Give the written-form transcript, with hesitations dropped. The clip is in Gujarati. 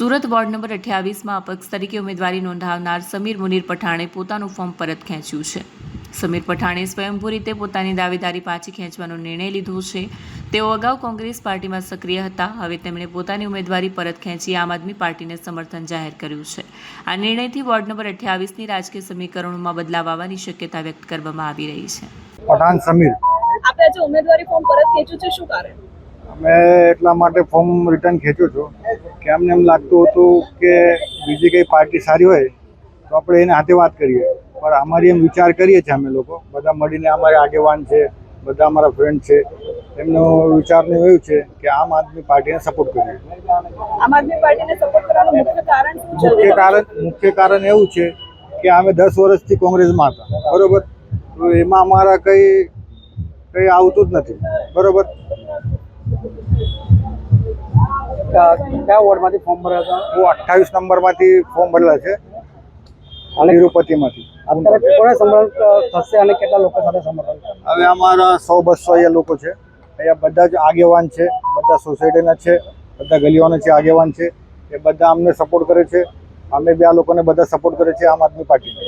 સુરત વોર્ડ નંબર 28માં અપક્ષ તરીકે ઉમેદવારી નોંધાવનાર સમીર મુનીર પઠાણે પોતાનું ફોર્મ પરત ખેંચ્યું છે. સમીર પઠાણે સ્વયંભૂ રીતે પોતાની દાવેદારી પાછી ખેંચવાનો નિર્ણય લીધો છે. તેઓ અગાઉ કોંગ્રેસ પાર્ટીમાં સક્રિય હતા. હવે તેમણે પોતાની ઉમેદવારી પરત ખેંચી આમ આદમી પાર્ટીને સમર્થન જાહેર કર્યું છે. આ નિર્ણયથી વોર્ડ નંબર 28ની રાજકીય સમીકરણોમાં બદલાવ આવવાની શક્યતા વ્યક્ત કરવામાં આવી રહી છે. પઠાણ સમીર, આપણે આજે ઉમેદવારી ફોર્મ પરત ખેંચ્યું છે, શું કારણ? અમે એટલા માટે ફોર્મ રિટર્ન ખેંચ્યું છું કે અમને એમ લાગતું હતું કે બીજી કંઈ પાર્ટી સારી હોય તો આપણે એને હાથે વાત કરીએ, પણ અમારી એમ વિચાર કરીએ છીએ અમે લોકો બધા મળીને, અમારા આગેવાન છે, બધા અમારા ફ્રેન્ડ છે, એમનો વિચારને એવું છે કે આમ આદમી પાર્ટીને સપોર્ટ કરીએ. આમ આદમી પાર્ટીને સપોર્ટ કરવાનું મુખ્ય કારણ શું છે? મુખ્ય કારણ એવું છે કે અમે 10 વર્ષથી કોંગ્રેસમાં હતા, બરોબર, તો એમાં અમારા કંઈ આવતું જ નથી, બરોબર. કયા વોર્ડમાંથી ફોર્મ ભર્યા હતા? હું 28 નંબરમાંથી ફોર્મ ભરેલા છે અને તિરુપતિમાંથી. અત્યારે કોને સમર્થન થશે અને કેટલા લોકો સાથે સમર્થન? હવે અમારા 100-200 અહીંયા લોકો છે. અહીંયા બધા જ આગેવાન છે, બધા સોસાયટીના છે, બધા ગલીઓના છે, આગેવાન છે, એ બધા અમને સપોર્ટ કરે છે. અમે બે આ લોકોને બધા સપોર્ટ કરે છે આમ આદમી પાર્ટીને.